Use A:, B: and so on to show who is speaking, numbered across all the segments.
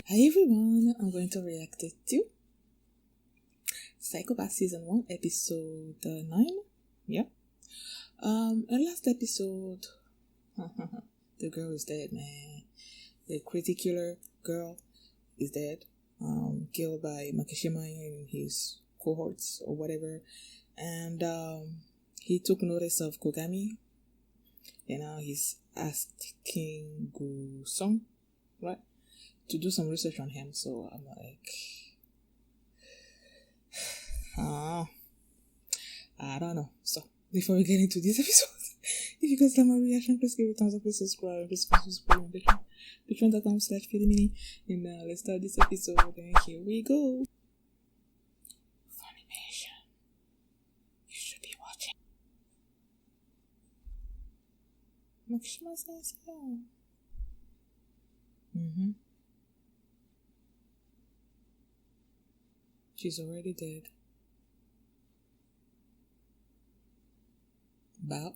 A: Hi everyone, I'm going to react to Psycho Pass Season 1, Episode 9. Yeah. In last episode, the girl is dead, man. The crazy killer girl is dead. Killed by Makishima and his cohorts or whatever. And he took notice of Kogami. And now he's asking Gusong, right, to do some research on him. So I'm like, I don't know. So before we get into this episode, if you guys like my reaction, please give it a thumbs up, please subscribe, please subscribe on Patreon, patreon.com/feedmini. And now let's start this episode. And here we go. Funimation, you should be watching. Makishima says yeah. She's already dead. About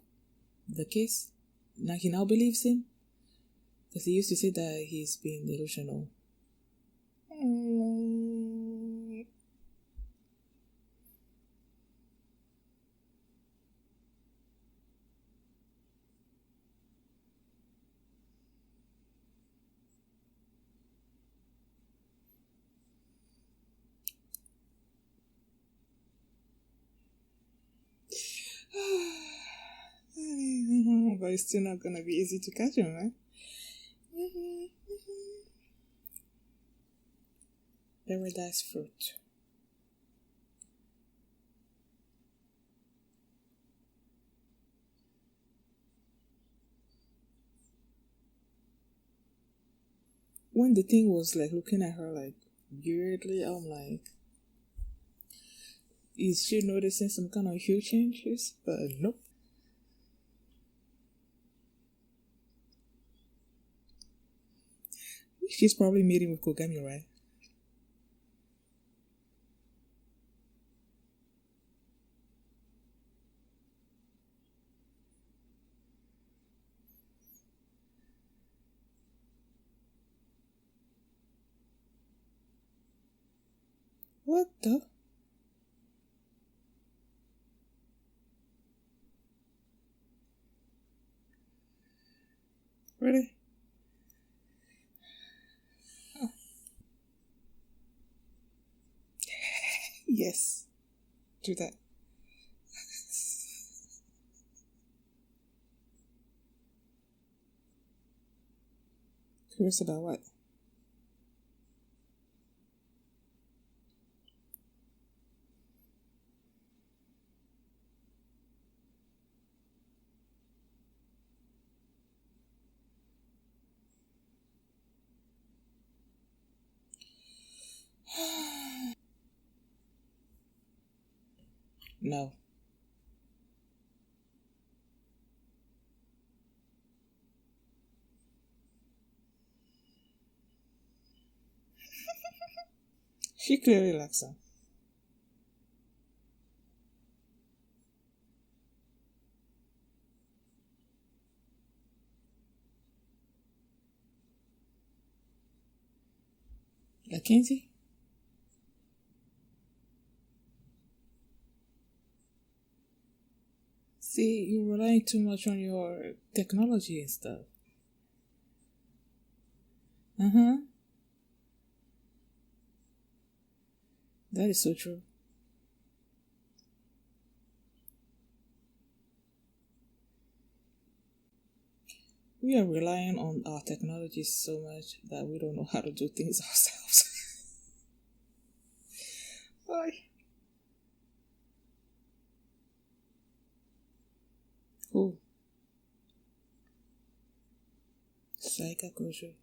A: the case? Now he now believes him? Because he used to say that he's being delusional. But it's still not gonna be easy to catch him, right? Paradise fruit. When the thing was like looking at her like weirdly, I'm like, is she noticing some kind of hue changes? But nope. She's probably meeting with Kogami, right? What the? Really? Oh. Yes. Do that. Curious about what? No. She clearly likes him. Mackenzie? See, you're relying too much on your technology and stuff. That is so true. We are relying on our technology so much that we don't know how to do things ourselves. Why? Who? Saiga Gojo.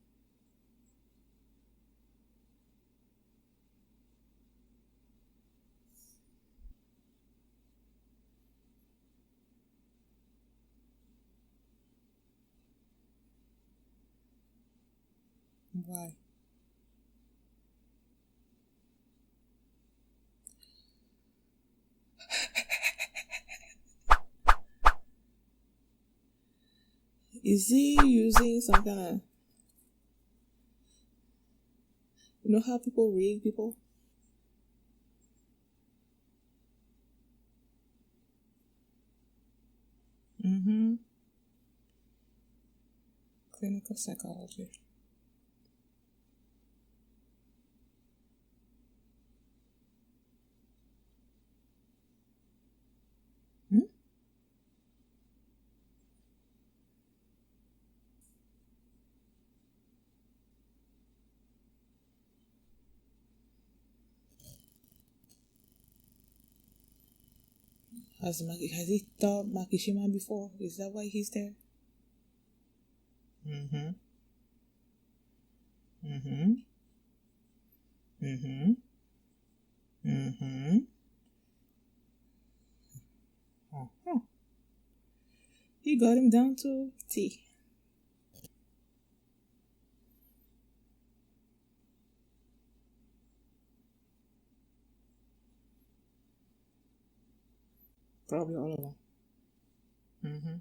A: Why? Is he using some kind of You know how people read people? Mm-hmm. Clinical psychology. Hmm? Has he taught Makishima before? Is that why he's there? Mm-hmm. Mm-hmm. Mm-hmm. Mm-hmm. Uh-huh. He got him down to T. Probably all of them. Mm-hmm.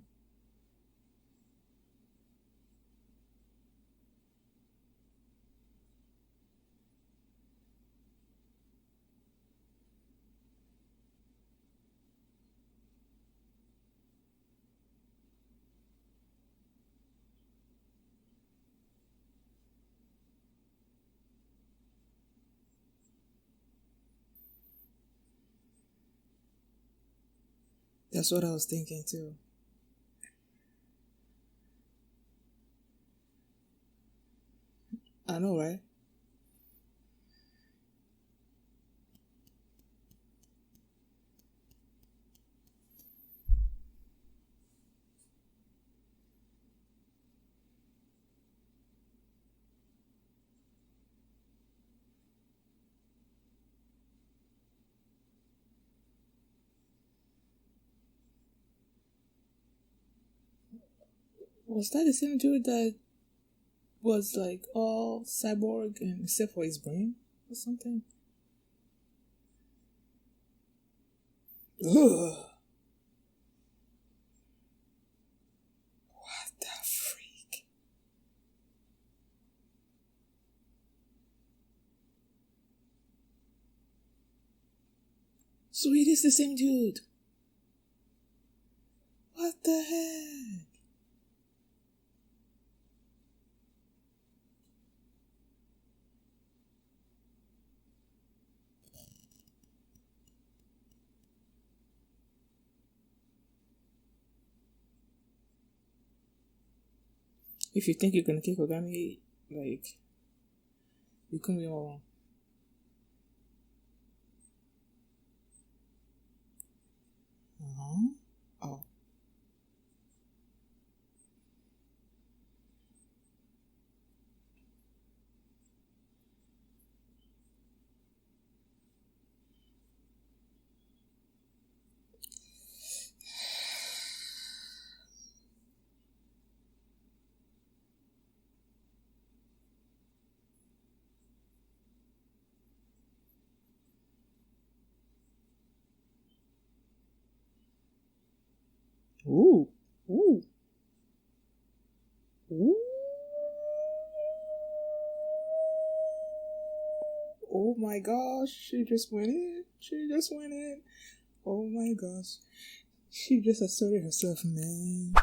A: That's what I was thinking too. I know, right? Was that the same dude that was like all cyborg and except for his brain or something? Ugh. What the freak? So it is the same dude. What the heck? If you think you're gonna kick Ogami, like, you couldn't be more wrong. Uh-huh. Oh. Ooh. Ooh. Ooh. Oh my gosh, she just went in. She just went in. Oh my gosh. She just asserted herself, man.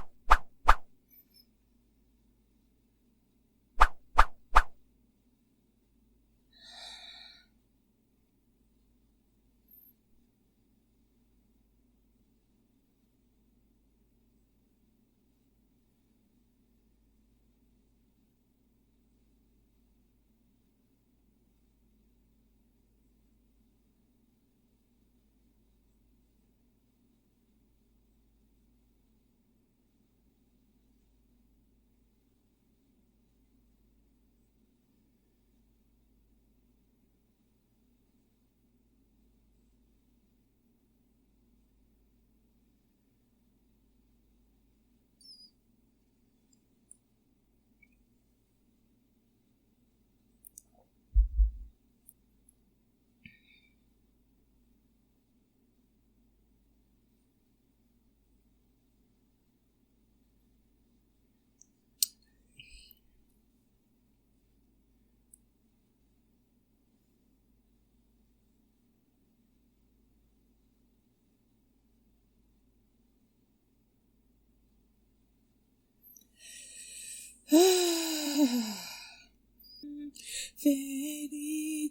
A: Fairy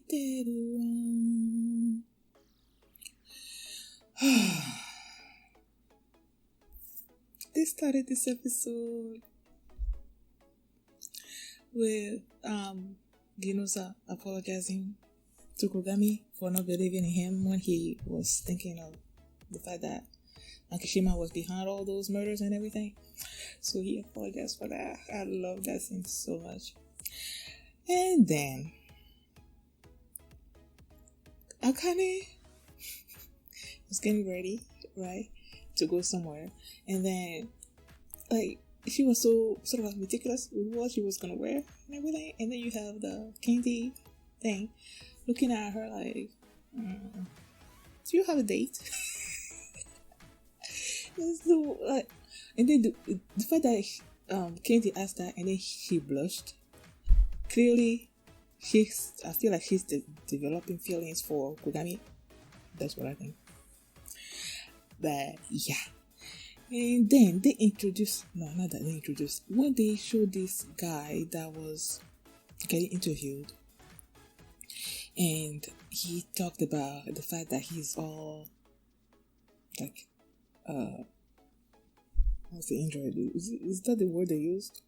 A: tale one. They started this episode with Ginoza apologizing to Kogami for not believing in him when he was thinking of the fact that Makishima was behind all those murders and everything. So he apologized for that. I love that scene so much. And then Akane was getting ready, right, to go somewhere. And then, like, she was so sort of like meticulous with what she was gonna wear and everything. And then you have the candy thing looking at her like, do you have a date? So, like, and then the fact that Candy asked that and then she blushed. Clearly, I feel like she's developing feelings for Kogami. That's what I think. But yeah. And then they introduced, when they showed this guy that was getting interviewed, and he talked about the fact that he's all like, what's the android? Is that the word they used?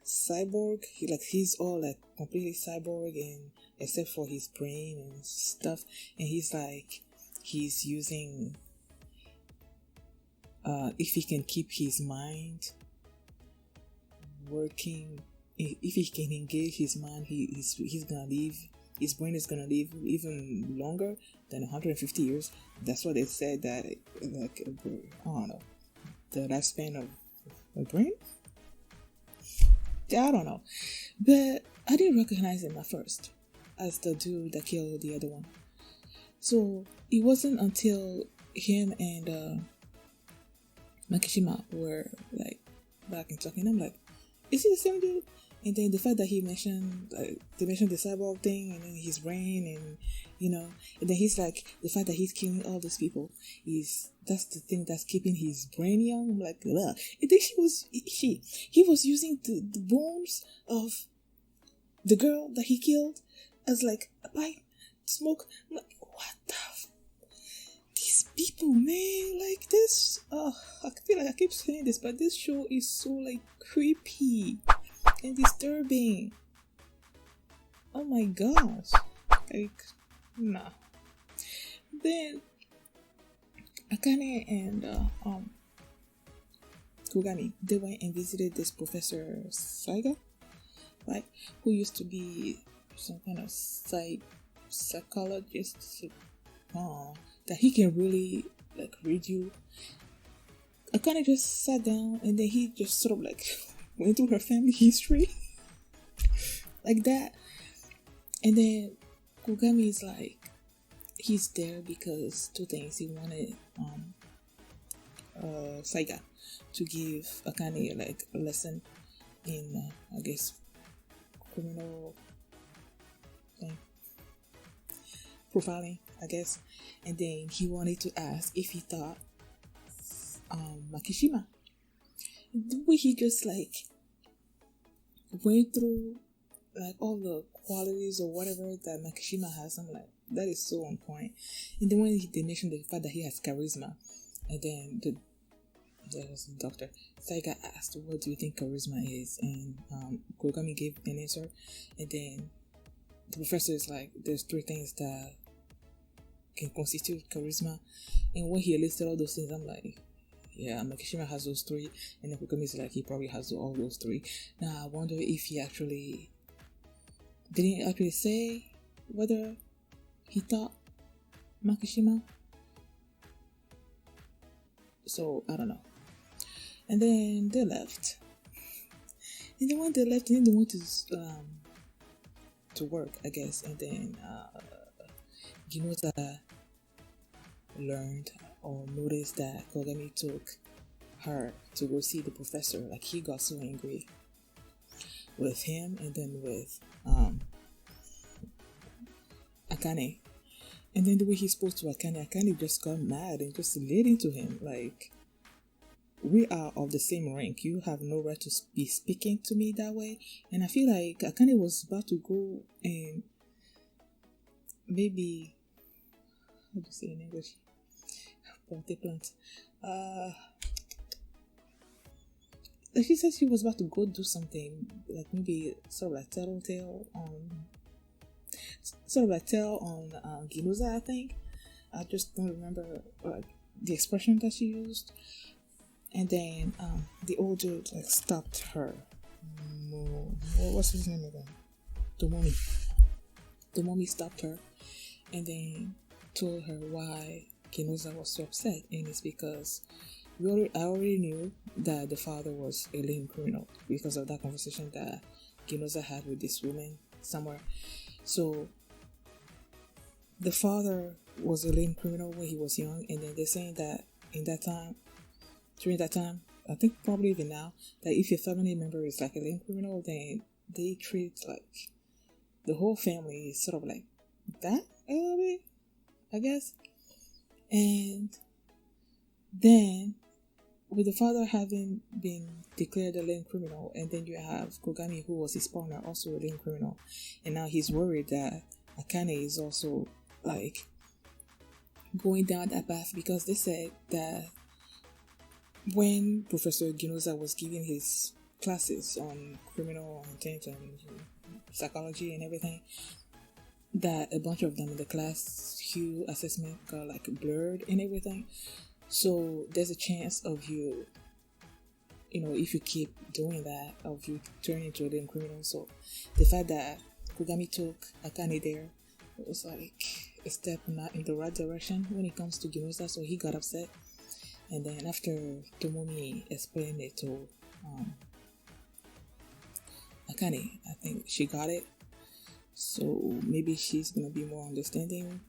A: Cyborg. He's all like completely cyborg, and except for his brain and stuff. And he's using. If he can keep his mind working, if he can engage his mind, he's gonna live. His brain is gonna live even longer than 150 years. That's what they said. That like I don't know, the lifespan of a brain. I don't know, but I didn't recognize him at first as the dude that killed the other one. So it wasn't until him and Makishima were like back and talking. I'm like, is he the same dude? And then the fact that they mentioned the cyborg thing and then his brain and and then he's like, the fact that he's killing all these people that's the thing that's keeping his brain young. I'm like, ugh. And then he was using the bones of the girl that he killed as like a pipe smoke. I'm like, what the these people, man, like this. I feel like I keep saying this, but this show is so like creepy and disturbing. Oh my gosh, like nah. Then Akane and Kogami, they went and visited this Professor Saiga, right? Who used to be some kind of psychologist. That he can really like read you. Akane just sat down and then he just sort of like went through her family history like that. And then Kogami is like, he's there because two things. He wanted Saiga to give Akane like a lesson in I guess criminal thing, profiling, I guess. And then he wanted to ask if he thought Makishima, the way he just like went through like all the qualities or whatever that Makishima has, I'm like, that is so on point. And then when they mentioned the fact that he has charisma, and then there was the doctor Saiga asked, what do you think charisma is? And Kogami gave an answer, and then the professor is like, there's three things that can constitute charisma. And when he listed all those things, I'm like, yeah, Makishima has those three. And then Kogami is like, he probably has all those three. Now I wonder if he didn't actually say whether he thought Makishima. So I don't know. And then they left. And then when they left, then they went to work, I guess. And then Ginoza learned or noticed that Kogami took her to go see the professor. Like, he got so angry with him and then with Akane. And then the way he spoke to Akane just got mad and just laid into him. Like, we are of the same rank. You have no right to be speaking to me that way. And I feel like Akane was about to go and maybe, how do you say in English? Plant. She said she was about to go do something, like maybe sort of like tell on Ginuza, I think. I just don't remember the expression that she used. And then the old dude like stopped her. What's his name again? Tomomi stopped her and then told her why Ginuza was so upset, and it's because I already knew that the father was a lame criminal because of that conversation that Ginuza had with this woman somewhere. So the father was a lame criminal when he was young, and then they're saying that during that time, I think probably even now, that if your family member is like a lame criminal, then they treat like the whole family is sort of like that a little bit, I guess. And then with the father having been declared a lame criminal, and then you have Kogami, who was his partner, also a lame criminal, and now he's worried that Akane is also like going down that path, because they said that when Professor Ginuza was giving his classes on criminal intent and psychology and everything, that a bunch of them in the class hue assessment got like blurred and everything. So there's a chance of you, if you keep doing that, of you turning into a damn criminal. So the fact that Kogami took Akane there, it was like a step not in the right direction when it comes to Ginuza, so he got upset. And then after Tomomi explained it to Akane, I think she got it. So maybe she's gonna be more understanding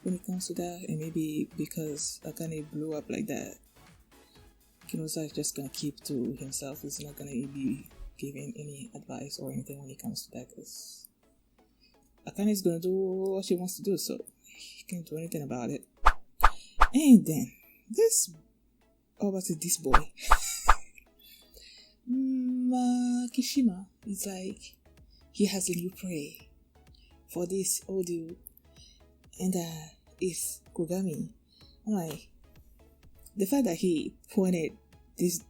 A: when it comes to that, and maybe because Akane blew up like that, Ginuza is just gonna keep to himself. He's not gonna be giving any advice or anything when it comes to that, because Akane is gonna do what she wants to do, so he can't do anything about it. And then this boy Makishima is like, he has a new prey for this old dude, and it's Kogami. I'm like, the fact that he pointed this,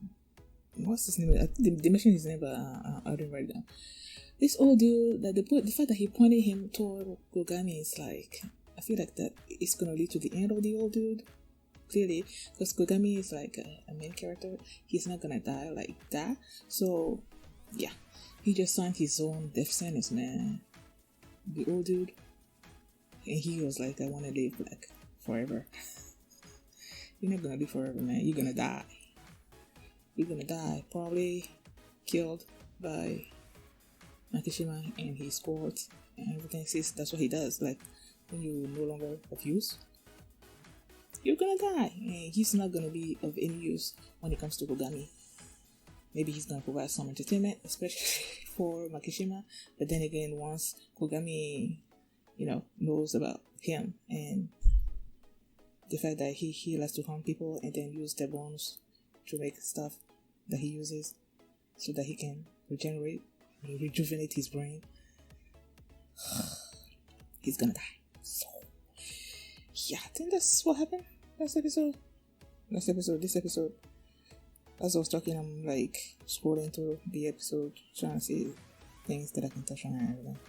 A: what's his name? They mentioned his name, but I didn't write it down. This old dude, that the fact that he pointed him toward Kogami is like, I feel like that it's gonna lead to the end of the old dude, clearly, because Kogami is like a main character. He's not gonna die like that. So yeah, he just signed his own death sentence, man. The old dude, and he was like, I want to live like forever. You're not gonna live forever, man. You're gonna die. You're gonna die, probably killed by Makishima and his squad and everything. Since that's what he does, like, when you're no longer of use, you're gonna die, and he's not gonna be of any use when it comes to Kogami. Maybe he's gonna provide some entertainment, especially for Makishima, but then again, once Kogami, knows about him and the fact that he likes to harm people and then use their bones to make stuff that he uses so that he can rejuvenate his brain, he's gonna die. So yeah, I think that's what happened this episode. As I was talking, I'm like scrolling through the episode, trying to see things that I can touch on and everything.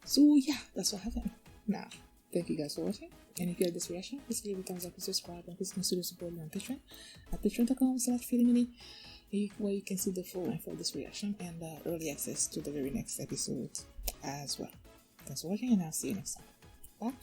A: So yeah, that's what happened. Now, thank you guys for watching. And if you like this reaction, please give it a thumbs up and subscribe, and please consider supporting me on Patreon at patreon.com/feelingmini, where you can see the full length of this reaction and early access to the very next episode as well. Thanks for watching, and I'll see you next time. Bye.